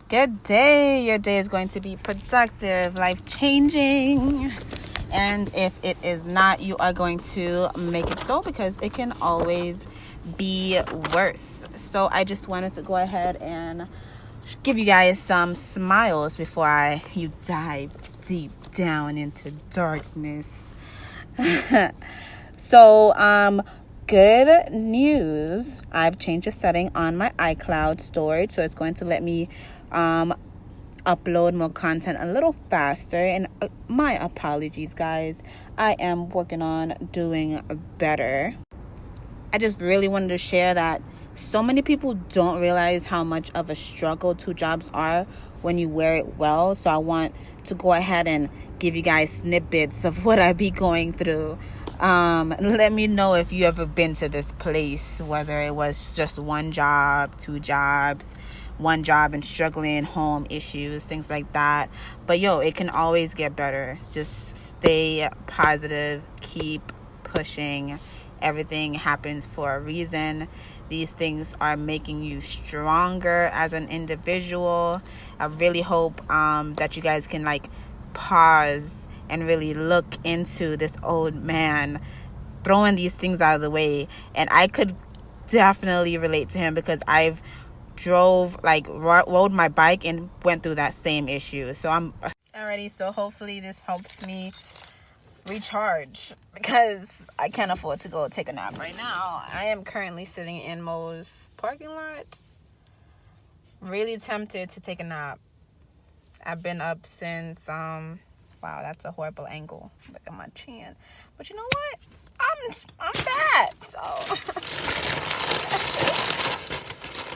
Good day. Your day is going to be productive, life-changing. And if it is not, you are going to make it so, because it can always be worse. So I just wanted to go ahead and give you guys some smiles before you dive deep down into darkness. So, good news. I've changed the setting on my iCloud storage, so it's going to let me upload more content a little faster. And my apologies, guys. I am working on doing better. I just really wanted to share that so many people don't realize how much of a struggle 2 jobs are when you wear it well. So I want to go ahead and give you guys snippets of what I be going through. Let me know if you ever been to this place, whether it was just 1 job, 2 jobs, 1 job and struggling, home issues, things like that. But it can always get better. Just stay positive, keep pushing. Everything happens for a reason. These things are making you stronger as an individual. I really hope that you guys can pause and really look into this old man throwing these things out of the way. And I could definitely relate to him, because I've rode my bike and went through that same issue. So I'm already, so hopefully this helps me recharge, because I can't afford to go take a nap right now. I am currently sitting in Mo's parking lot, really tempted to take a nap. I've been up since wow, that's a horrible angle. Look at my chin. But you know what? I'm fat, so that's just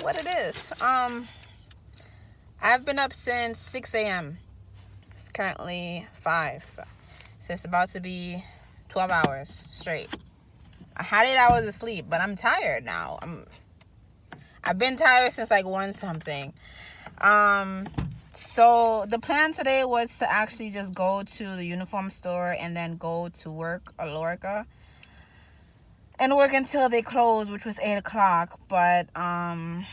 what it is. I've been up since 6 a.m. It's currently 5. So it's about to be 12 hours straight. I had 8 hours of sleep, but I'm tired now. I've been tired since 1 something. So the plan today was to actually just go to the uniform store and then go to work, Alorica, and work until they closed, which was 8 o'clock. But I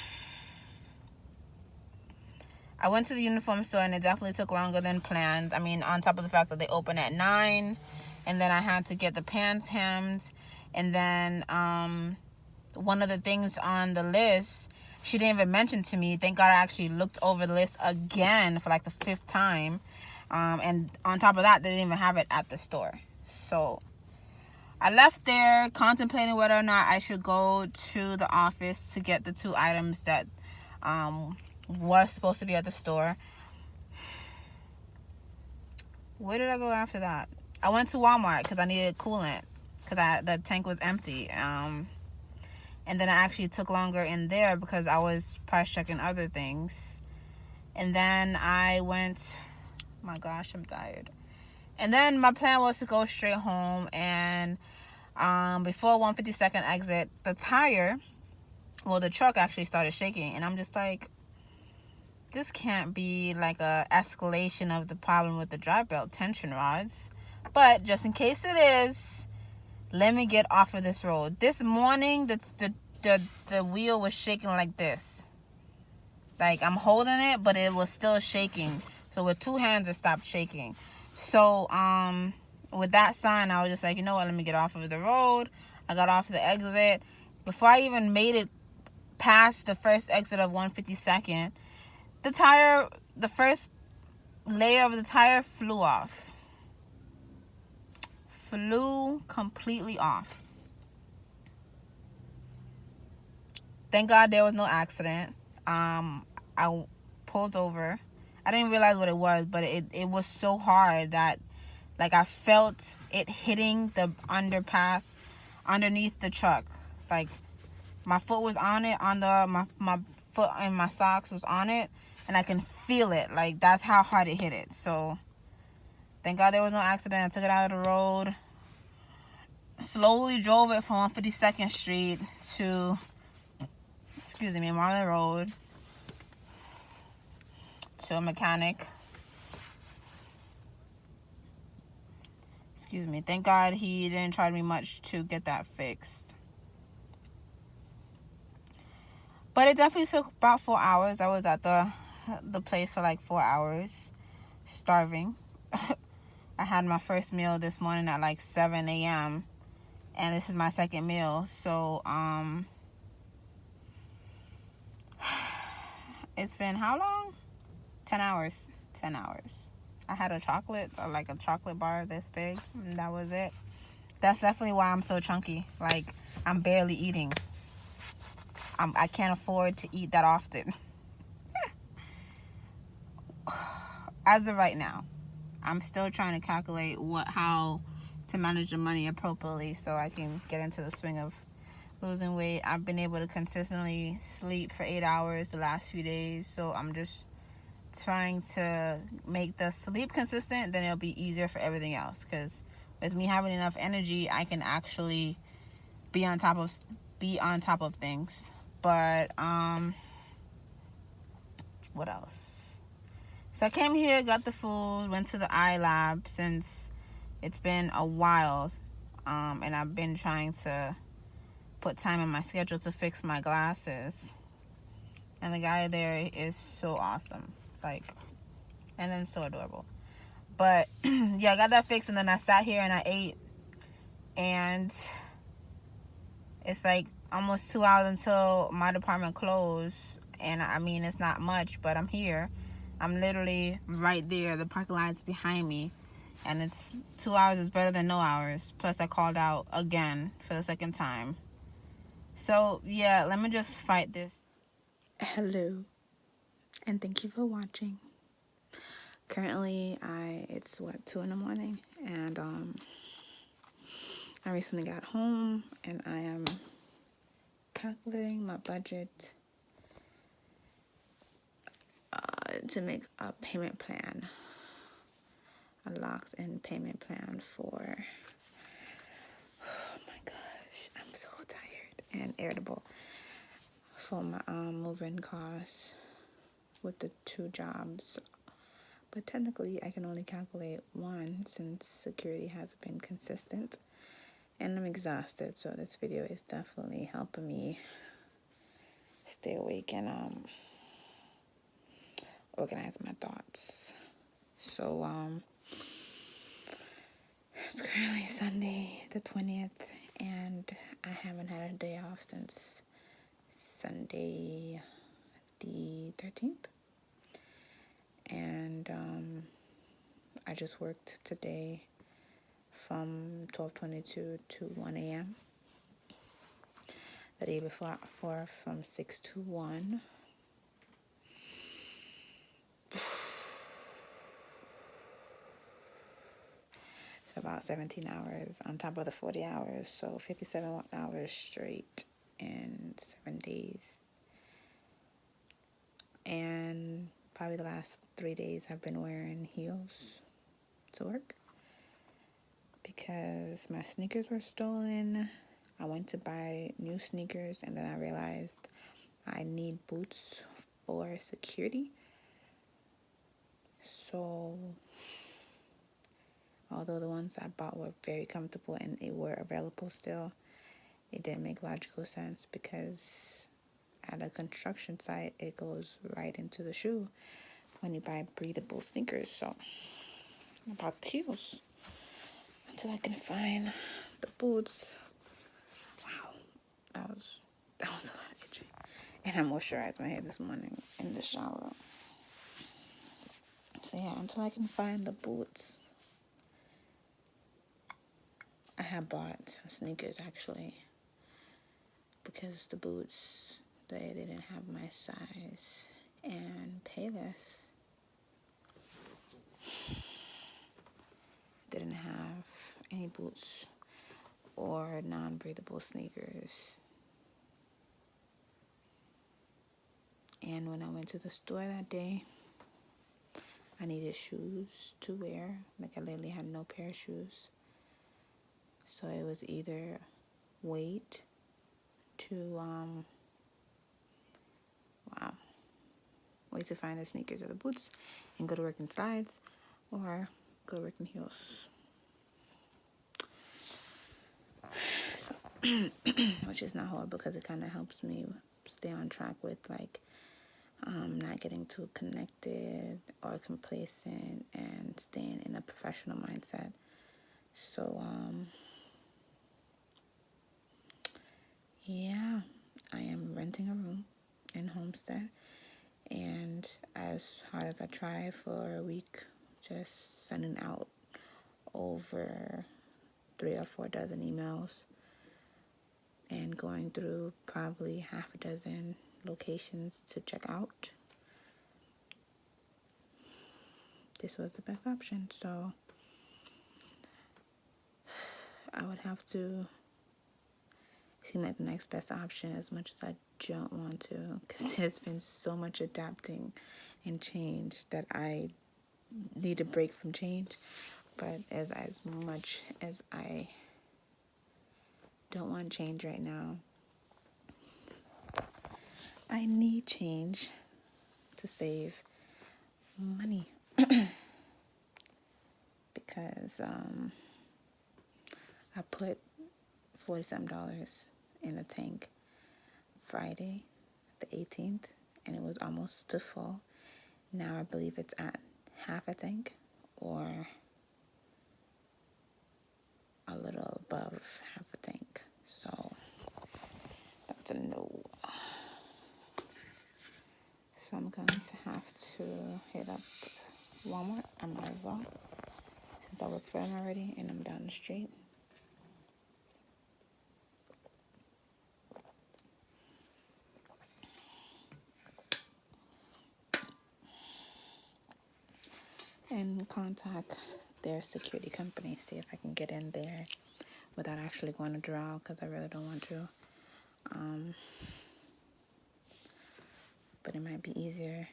went to the uniform store, and it definitely took longer than planned. I mean, on top of the fact that they open at 9, and then I had to get the pants hemmed. And then one of the things on the list, she didn't even mention to me. Thank God I actually looked over the list again for the 5th time. And on top of that, they didn't even have it at the store. So I left there contemplating whether or not I should go to the office to get the 2 items that was supposed to be at the store. Where did I go after that? I went to Walmart because I needed coolant, because the tank was empty. And then I actually took longer in there because I was price checking other things. And then I went, my gosh, I'm tired. And then my plan was to go straight home, and before 152nd exit, the truck actually started shaking. And I'm just like, this can't be a escalation of the problem with the drive belt tension rods. But just in case it is, let me get off of this road. This morning, the wheel was shaking like this. I'm holding it, but it was still shaking. So with 2 hands, it stopped shaking. So with that sign, I was just like, you know what? Let me get off of the road. I got off the exit. Before I even made it past the first exit of 152nd, the first layer of the tire flew off. Flew completely off. Thank God there was no accident. I pulled over. I didn't realize what it was, but it was so hard that I felt it hitting the underpath underneath the truck. My foot was on it, my foot and my socks was on it, and I can feel it. That's how hard it hit it. So thank God there was no accident. I took it out of the road, slowly drove it from 152nd Street to Marlin Road to a mechanic. Thank God he didn't charge me much to get that fixed. But it definitely took about 4 hours. I was at the the place for like 4 hours, starving. I had my first meal this morning at like 7 a.m. and this is my second meal. So, it's been how long? 10 hours. 10 hours. I had a chocolate, or like a chocolate bar this big, and that was it. That's definitely why I'm so chunky. Like, I'm barely eating. I can't afford to eat that often. As of right now, I'm still trying to calculate how to manage the money appropriately so I can get into the swing of losing weight. I've been able to consistently sleep for 8 hours the last few days, so I'm just trying to make the sleep consistent. Then it'll be easier for everything else, because with me having enough energy, I can actually be on top of things. But what else? So I came here, got the food, went to the eye lab since it's been a while, and I've been trying to put time in my schedule to fix my glasses. And the guy there is so awesome, like, and then so adorable. But yeah, I got that fixed, and then I sat here and I ate, and it's like almost 2 hours until my department closed. And I mean, it's not much, but I'm here. I'm literally right there. The parking lot's behind me. And it's 2 hours is better than no hours. Plus, I called out again for the second time. So, yeah, let me just fight this. Hello. And thank you for watching. Currently, it's 2 in the morning. And I recently got home. And I am calculating my budget to make a payment plan, a locked-in payment plan for, oh my gosh, I'm so tired and irritable, for my moving costs with the 2 jobs. But technically, I can only calculate 1 since security hasn't been consistent, and I'm exhausted. So this video is definitely helping me stay awake and organize my thoughts. So it's currently Sunday the 20th, and I haven't had a day off since Sunday the 13th. And I just worked today from 12:22 to 1 a.m. The day before from 6 to 1. So about 17 hours on top of the 40 hours. So 57 hours straight in 7 days. And probably the last 3 days I've been wearing heels to work because my sneakers were stolen. I went to buy new sneakers, and then I realized I need boots for security. So although the ones I bought were very comfortable and they were available still, it didn't make logical sense because at a construction site, it goes right into the shoe when you buy breathable sneakers. So I bought the heels until I can find the boots. Wow, that was a lot of itching. And I moisturized my hair this morning in the shower. So yeah, until I can find the boots. I have bought some sneakers actually because the boots, they didn't have my size. And Payless didn't have any boots or non-breathable sneakers. And when I went to the store that day, I needed shoes to wear. Like, I literally had no pair of shoes. So it was either wait to find the sneakers or the boots and go to work in slides, or go to work in heels. So which is not hard because it kind of helps me stay on track with like not getting too connected or complacent, and staying in a professional mindset. So, yeah, I am renting a room in Homestead, and as hard as I try for a week, just sending out over 3 or 4 dozen emails and going through probably half a dozen locations to check out, this was the best option. So I would have to seem like the next best option, as much as I don't want to, because there's been so much adapting and change that I need a break from change. But as much as I don't want change right now, I need change to save money, because I put $40 in the tank Friday the 18th, and it was almost to full. Now I believe it's at half a tank, or a little above half a tank. So that's a no. So I'm going to have to hit up Walmart. I might as well, since I work for them already and I'm down the street. And contact their security company, see if I can get in there without actually going to draw, because I really don't want to. But it might be easier.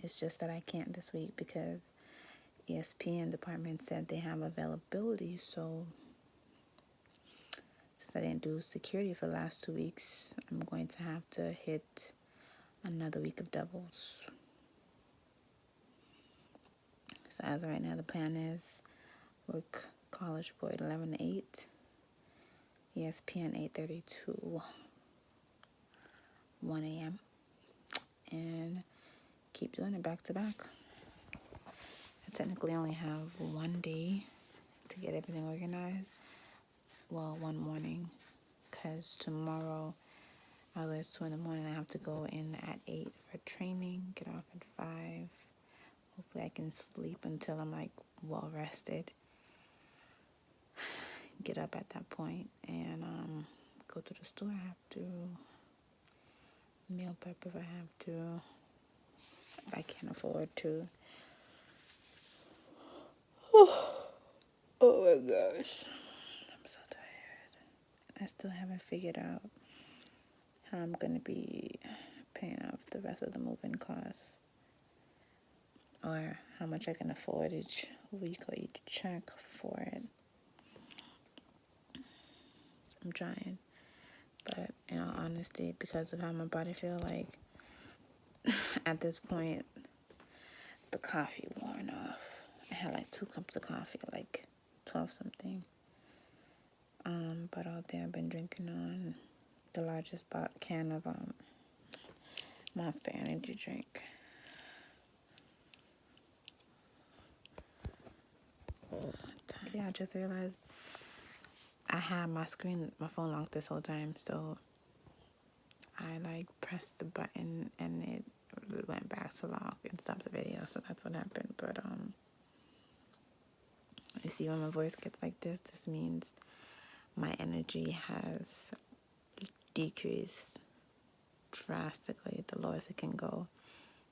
It's just that I can't this week because ESPN department said they have availability. So since I didn't do security for the last 2 weeks, I'm going to have to hit another week of doubles. So as of right now, the plan is work College Board 11 to 8, ESPN 8:30 to 1 a.m. and keep doing it back to back. I technically only have one day to get everything organized. Well, one morning, because tomorrow, although it's 2 in the morning, I have to go in at 8 for training, get off at 5. Hopefully I can sleep until I'm like well rested. Get up at that point and go to the store. I have to meal prep if I have to, if I can't afford to. Oh my gosh, I'm so tired. I still haven't figured out how I'm gonna be paying off the rest of the moving costs, or how much I can afford each week or each check for it. I'm trying, but in all honesty, because of how my body feel, like at this point, the coffee worn off. I had like 2 cups of coffee, like 12 something. But out there, I've been drinking on the largest can of Monster Energy drink. Yeah, I just realized I had my phone locked this whole time, so I like pressed the button and it went back to lock and stopped the video, so that's what happened. But you see, when my voice gets like this means my energy has decreased drastically, the lowest it can go,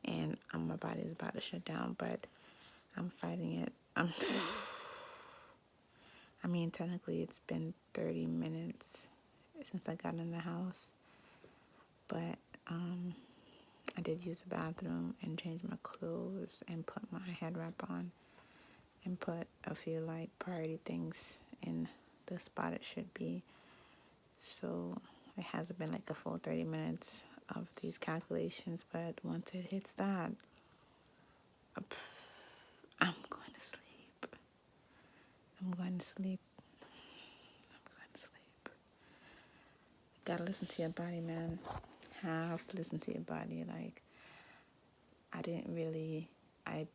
and my body is about to shut down, but I'm fighting it. I mean, technically it's been 30 minutes since I got in the house, but I did use the bathroom and change my clothes and put my head wrap on and put a few like priority things in the spot it should be. So it hasn't been like a full 30 minutes of these calculations, but once it hits that, I'm going to sleep. I'm going to sleep. Gotta listen to your body, man. Have to listen to your body. Like, I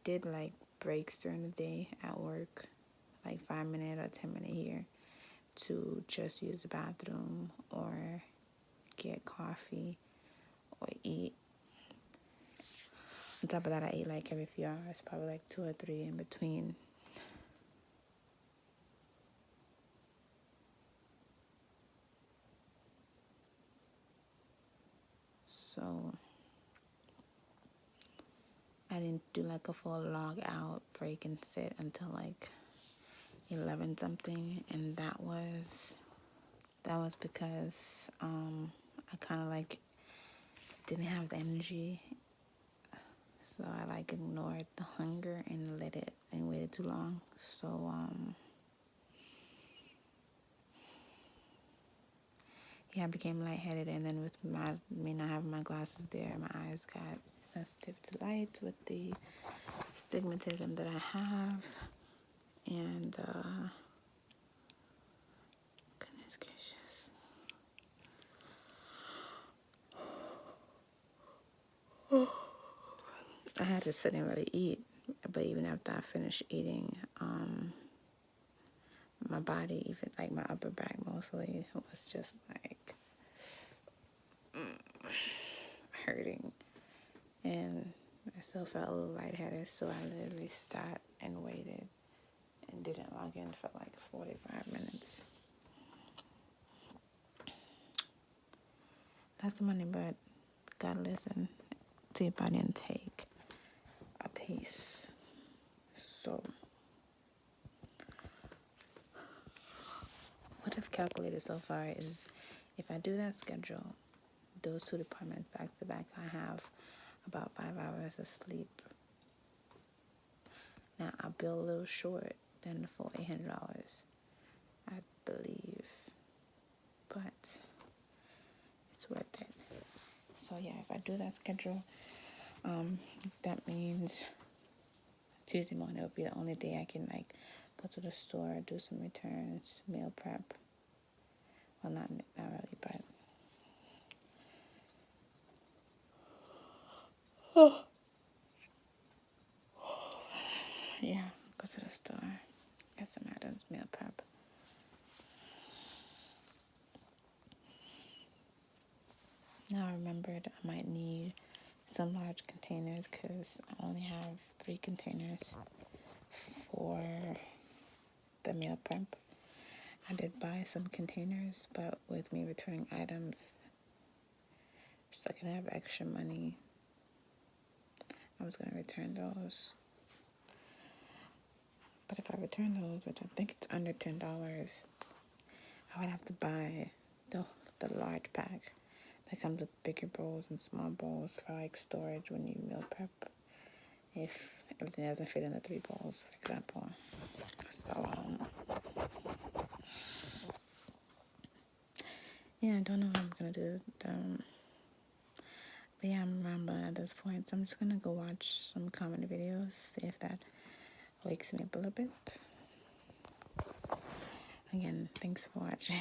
did like breaks during the day at work, like 5 minute or 10 minute here, to just use the bathroom or get coffee or eat. On top of that, I eat like every few hours, probably like 2 or 3 in between. So I didn't do like a full log out break and sit until like 11 something, and that was because I kind of like didn't have the energy, so I like ignored the hunger and let it and waited too long. So yeah, I became lightheaded, and then with me not having my glasses there, my eyes got sensitive to light with the stigmatism that I have, and goodness gracious. I had to sit and really eat, but even after I finished eating, my body, even like my upper back mostly, was just like hurting, and I still felt a little lightheaded, so I literally sat and waited and didn't log in for like 45 minutes. That's the money, but gotta listen to your body and take a piece. So what I've calculated so far is if I do that schedule, those 2 departments back to back, I have about 5 hours of sleep. Now I'll bill a little short than the full $800, I believe, but it's worth it. So yeah, if I do that schedule, that means Tuesday morning will be the only day I can like go to the store, do some returns, meal prep. Well, not really, but yeah, go to the store, get some items, meal prep. Now I remembered I might need some large containers because I only have 3 containers for the meal prep. I did buy some containers, but with me returning items, so I can have extra money, I was going to return those. But if I return those, which I think it's under $10, I would have to buy the large pack that comes with bigger bowls and small bowls for like storage when you meal prep, if everything doesn't fit in the 3 bowls, for example. So yeah, I don't know how I'm gonna do it. But yeah, I'm rambling at this point, so I'm just gonna go watch some comedy videos, see if that wakes me up a little bit. Again, thanks for watching.